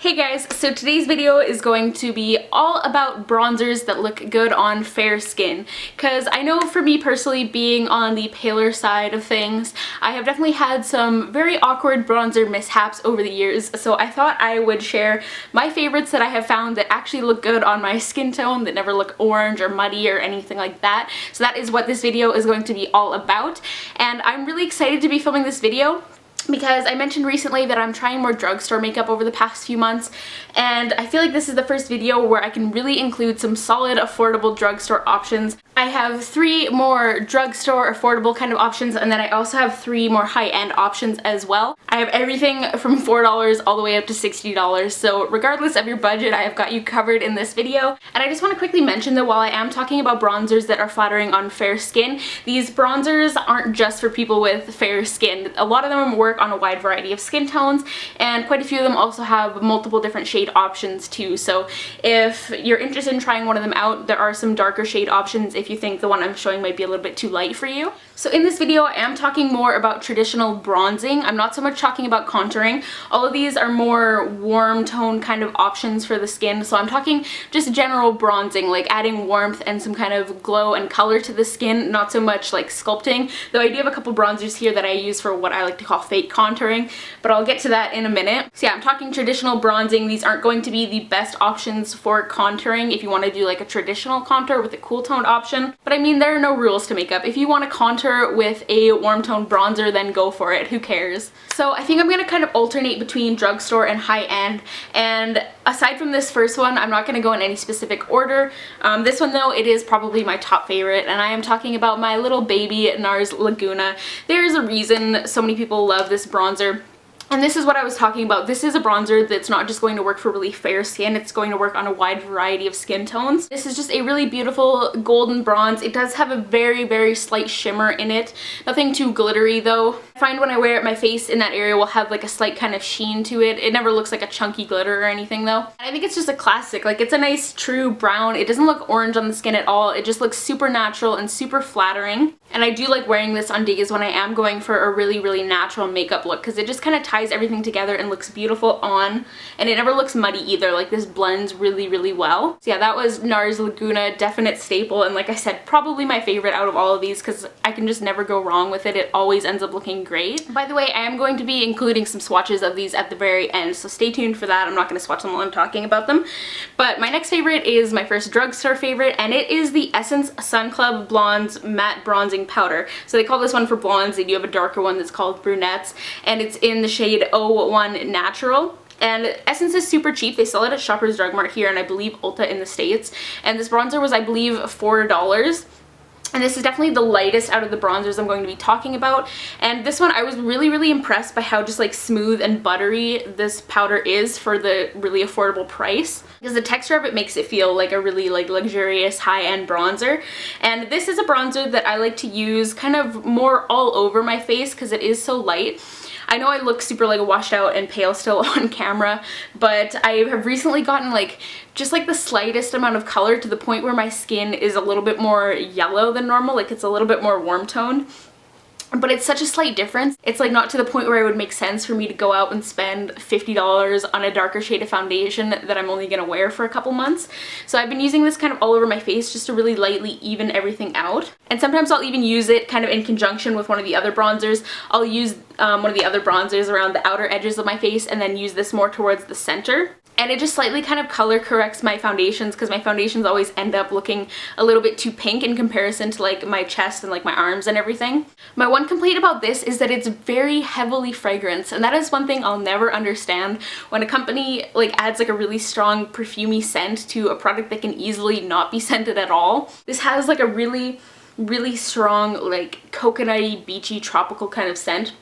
Hey guys, so today's video is going to be all about bronzers that look good on fair skin, because I know for me personally, being on the paler side of things, I have definitely had some very awkward bronzer mishaps over the years, so I thought I would share my favorites that I have found that actually look good on my skin tone, that never look orange or muddy or anything like that. So that is what this video is going to be all about, and I'm really excited to be filming this video because I mentioned recently that I'm trying more drugstore makeup over the past few months, and I feel like this is the first video where I can really include some solid, affordable drugstore options. I have 3 more drugstore affordable kind of options, and then I also have 3 more high-end options as well. I have everything from $4 all the way up to $60, so regardless of your budget, I have got you covered in this video. And I just want to quickly mention that while I am talking about bronzers that are flattering on fair skin, these bronzers aren't just for people with fair skin. A lot of them work on a wide variety of skin tones, and quite a few of them also have multiple different shade options too. So if you're interested in trying one of them out, there are some darker shade options if you think the one I'm showing might be a little bit too light for you. So in this video, I am talking more about traditional bronzing. I'm not so much talking about contouring. All of these are more warm tone kind of options for the skin. So I'm talking just general bronzing, like adding warmth and some kind of glow and color to the skin, not so much like sculpting. Though I do have a couple bronzers here that I use for what I like to call fake contouring, but I'll get to that in a minute. So yeah, I'm talking traditional bronzing. These aren't going to be the best options for contouring if you want to do like a traditional contour with a cool toned option. But I mean, there are no rules to makeup. If you want to contour with a warm tone bronzer, then go for it. Who cares? So I think I'm going to kind of alternate between drugstore and high-end, and aside from this first one, I'm not going to go in any specific order. This one though, it is probably my top favorite, and I am talking about my little baby NARS Laguna. There's a reason so many people love this bronzer. And this is what I was talking about. This is a bronzer that's not just going to work for really fair skin, it's going to work on a wide variety of skin tones. This is just a really beautiful golden bronze. It does have a very, very slight shimmer in it. Nothing too glittery though. I find when I wear it, my face in that area will have like a slight kind of sheen to it. It never looks like a chunky glitter or anything though. And I think it's just a classic. Like, it's a nice true brown. It doesn't look orange on the skin at all. It just looks super natural and super flattering. And I do like wearing this on days when I am going for a really, really natural makeup look, because it just kind of ties everything together and looks beautiful on, and it never looks muddy either. Like, this blends really, really well. So yeah, that was NARS Laguna, definite staple, and like I said, probably my favorite out of all of these because I can just never go wrong with it. It always ends up looking great. By the way, I am going to be including some swatches of these at the very end, so stay tuned for that. I'm not going to swatch them while I'm talking about them. But my next favorite is my first drugstore favorite, and it is the Essence Sun Club Blondes Matte Bronzing Powder. So they call this one for blondes. They do have a darker one that's called brunettes, and it's in the shade 01 Natural. And Essence is super cheap. They sell it at Shoppers Drug Mart here, and I believe Ulta in the States. And this bronzer was, I believe, $4. And this is definitely the lightest out of the bronzers I'm going to be talking about. And this one, I was really, really impressed by how just like smooth and buttery this powder is for the really affordable price. Because the texture of it makes it feel like a really like luxurious high-end bronzer. And this is a bronzer that I like to use kind of more all over my face because it is so light. I know I look super like washed out and pale still on camera, but I have recently gotten like just like the slightest amount of color to the point where my skin is a little bit more yellow than normal. Like, it's a little bit more warm toned. But it's such a slight difference. It's like not to the point where it would make sense for me to go out and spend $50 on a darker shade of foundation that I'm only going to wear for a couple months. So I've been using this kind of all over my face just to really lightly even everything out. And sometimes I'll even use it kind of in conjunction with one of the other bronzers. I'll use one of the other bronzers around the outer edges of my face and then use this more towards the center. And it just slightly kind of color corrects my foundations, because my foundations always end up looking a little bit too pink in comparison to like my chest and like my arms and everything. My one complaint about this is that it's very heavily fragranced, and that is one thing I'll never understand when a company like adds like a really strong perfumey scent to a product that can easily not be scented at all. This has like a really, really strong like coconutty, beachy, tropical kind of scent.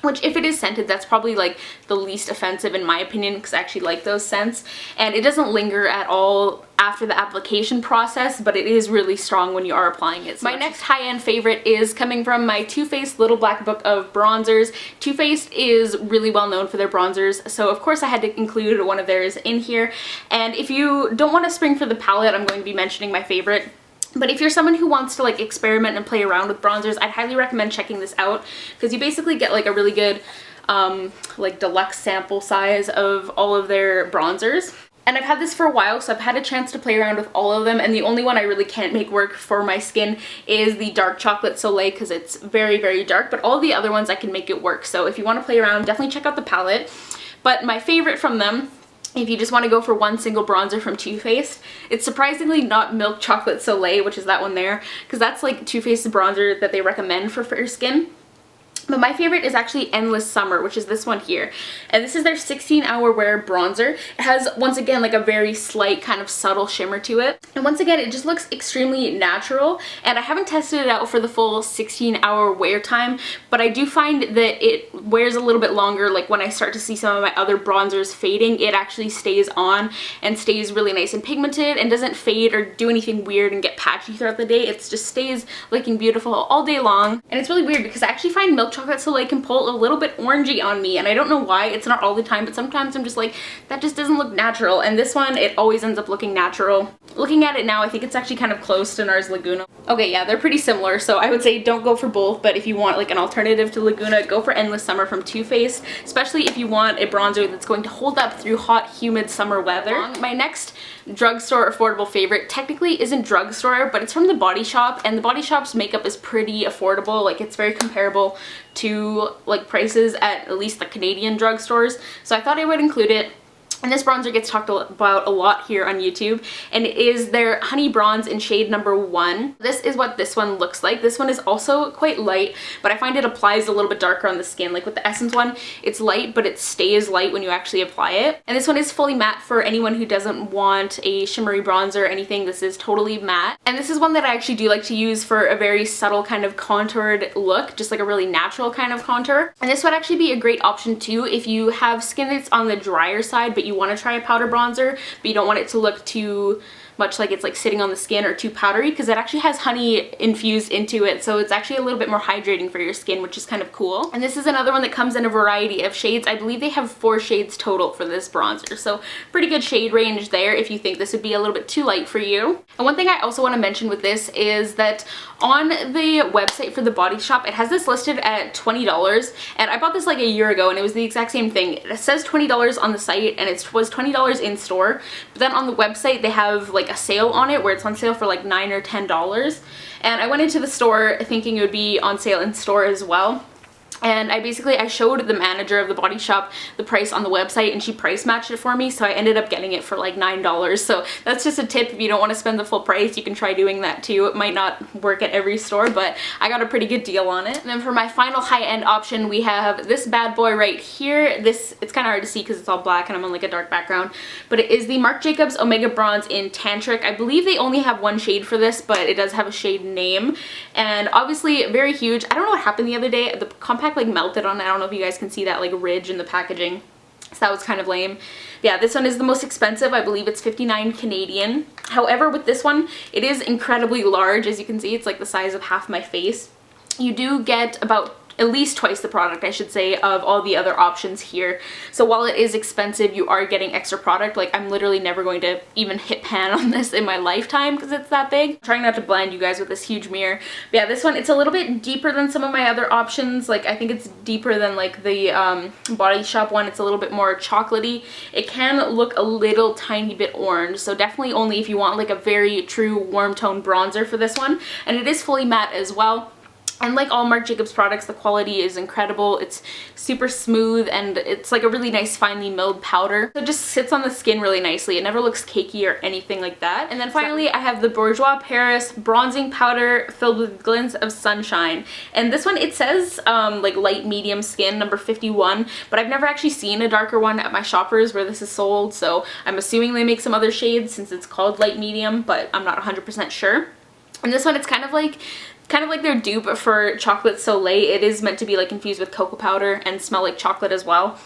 Which, if it is scented, that's probably like the least offensive in my opinion, because I actually like those scents. And it doesn't linger at all after the application process, but it is really strong when you are applying it. So my next high-end favorite is coming from my Too Faced Little Black Book of Bronzers. Too Faced is really well known for their bronzers, so of course I had to include one of theirs in here. And if you don't want to spring for the palette, I'm going to be mentioning my favorite. But if you're someone who wants to like experiment and play around with bronzers, I'd highly recommend checking this out, because you basically get like a really good like deluxe sample size of all of their bronzers. And I've had this for a while, so I've had a chance to play around with all of them, and the only one I really can't make work for my skin is the Dark Chocolate Soleil because it's very, very dark, but all the other ones I can make it work. So if you want to play around, definitely check out the palette. But my favorite from them, if you just want to go for one single bronzer from Too Faced, it's surprisingly not Milk Chocolate Soleil, which is that one there, because that's like Too Faced's bronzer that they recommend for fair skin. But my favorite is actually Endless Summer, which is this one here. And this is their 16-hour wear bronzer. It has, once again, like a very slight kind of subtle shimmer to it. And once again, it just looks extremely natural. And I haven't tested it out for the full 16-hour wear time, but I do find that it wears a little bit longer. Like when I start to see some of my other bronzers fading, it actually stays on and stays really nice and pigmented and doesn't fade or do anything weird and get patchy throughout the day. It just stays looking beautiful all day long. And it's really weird because I actually find Milk Chocolate Soleil can pull a little bit orangey on me, and I don't know why. It's not all the time, but sometimes I'm just like, that just doesn't look natural. And this one, it always ends up looking natural. Looking at it now, I think it's actually kind of close to NARS Laguna. Okay, yeah, they're pretty similar, so I would say don't go for both, but if you want like an alternative to Laguna, go for Endless Summer from Too Faced, especially if you want a bronzer that's going to hold up through hot, humid summer weather. My next drugstore affordable favorite technically isn't Drugstore, but it's from The Body Shop, and The Body Shop's makeup is pretty affordable. Like, it's very comparable to like prices at least the Canadian drugstores, so I thought I would include it. And this bronzer gets talked about a lot here on YouTube, and it is their Honey Bronze in shade number 1. This is what this one looks like. This one is also quite light, but I find it applies a little bit darker on the skin. Like with the Essence one, it's light, but it stays light when you actually apply it. And this one is fully matte for anyone who doesn't want a shimmery bronzer or anything. This is totally matte. And this is one that I actually do like to use for a very subtle kind of contoured look, just like a really natural kind of contour. And this would actually be a great option too if you have skin that's on the drier side, but you want to try a powder bronzer, but you don't want it to look too much like it's like sitting on the skin or too powdery, because it actually has honey infused into it, so it's actually a little bit more hydrating for your skin, which is kind of cool. And this is another one that comes in a variety of shades. I believe they have 4 shades total for this bronzer, so pretty good shade range there if you think this would be a little bit too light for you. And one thing I also want to mention with this is that on the website for The Body Shop, it has this listed at $20, and I bought this like a year ago and it was the exact same thing. It says $20 on the site and it was $20 in store, but then on the website they have like a sale on it where it's on sale for like $9 or $10, and I went into the store thinking it would be on sale in store as well. And I showed the manager of The Body Shop the price on the website, and she price matched it for me, so I ended up getting it for like $9. So that's just a tip. If you don't want to spend the full price, you can try doing that too. It might not work at every store, but I got a pretty good deal on it. And then for my final high-end option, we have this bad boy right here. It's kind of hard to see because it's all black and I'm on like a dark background, but it is the Marc Jacobs Omega Bronze in Tantric. I believe they only have 1 shade for this, but it does have a shade name, and obviously very huge. I don't know what happened the other day. The compact like melted on it. I don't know if you guys can see that like ridge in the packaging, so that was kind of lame. Yeah, this one is the most expensive. I believe it's 59 Canadian. However, with this one, it is incredibly large. As you can see, it's like the size of half my face. You do get about at least twice the product, I should say, of all the other options here. So while it is expensive, you are getting extra product. Like, I'm literally never going to even hit pan on this in my lifetime because it's that big. I'm trying not to blind you guys with this huge mirror. But yeah, this one, it's a little bit deeper than some of my other options. Like, I think it's deeper than like the Body Shop one. It's a little bit more chocolatey. It can look a little tiny bit orange, so definitely only if you want like a very true warm tone bronzer for this one. And it is fully matte as well. And like all Marc Jacobs products, the quality is incredible. It's super smooth and it's like a really nice finely milled powder. So it just sits on the skin really nicely. It never looks cakey or anything like that. And then finally I have the Bourjois Paris Bronzing Powder filled with glints of sunshine. And this one, it says like light medium skin, number 51, but I've never actually seen a darker one at my Shoppers where this is sold. So I'm assuming they make some other shades since it's called light medium, but I'm not 100% sure. And this one, it's kind of like their dupe for Chocolate Soleil. It is meant to be like infused with cocoa powder and smell like chocolate as well.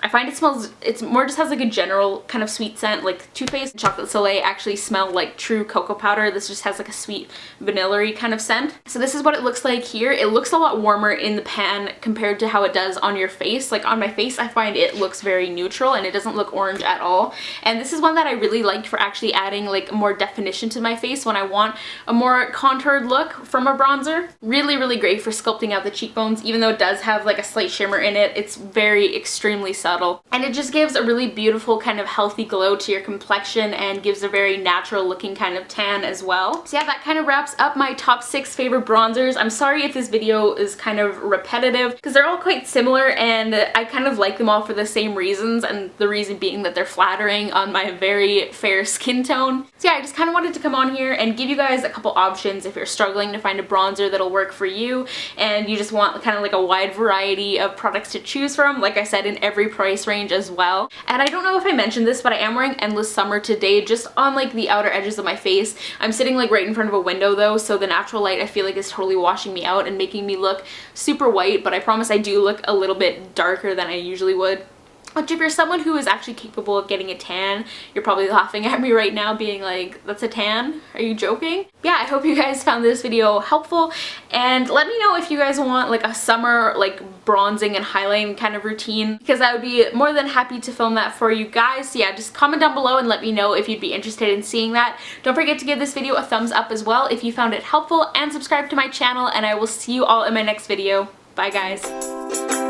I find it's more just has like a general kind of sweet scent. Like Too Faced and Chocolate Soleil actually smell like true cocoa powder. This just has like a sweet vanilla-y kind of scent. So this is what it looks like here. It looks a lot warmer in the pan compared to how it does on your face. Like on my face, I find it looks very neutral and it doesn't look orange at all. And this is one that I really liked for actually adding like more definition to my face when I want a more contoured look from a bronzer. Really, really great for sculpting out the cheekbones. Even though it does have like a slight shimmer in it, it's very extremely subtle. And it just gives a really beautiful kind of healthy glow to your complexion and gives a very natural looking kind of tan as well. So yeah, that kind of wraps up my top 6 favorite bronzers. I'm sorry if this video is kind of repetitive because they're all quite similar and I kind of like them all for the same reasons, and the reason being that they're flattering on my very fair skin tone. So yeah, I just kind of wanted to come on here and give you guys a couple options if you're struggling to find a bronzer that'll work for you and you just want kind of like a wide variety of products to choose from, like I said, in every price range as well. And I don't know if I mentioned this, but I am wearing Endless Summer today just on like the outer edges of my face. I'm sitting like right in front of a window though, so the natural light I feel like is totally washing me out and making me look super white, but I promise I do look a little bit darker than I usually would. Which if you're someone who is actually capable of getting a tan, you're probably laughing at me right now being like, that's a tan? Are you joking? Yeah, I hope you guys found this video helpful, and let me know if you guys want like a summer like bronzing and highlighting kind of routine, because I would be more than happy to film that for you guys. So yeah, just comment down below and let me know if you'd be interested in seeing that. Don't forget to give this video a thumbs up as well if you found it helpful, and subscribe to my channel, and I will see you all in my next video. Bye guys.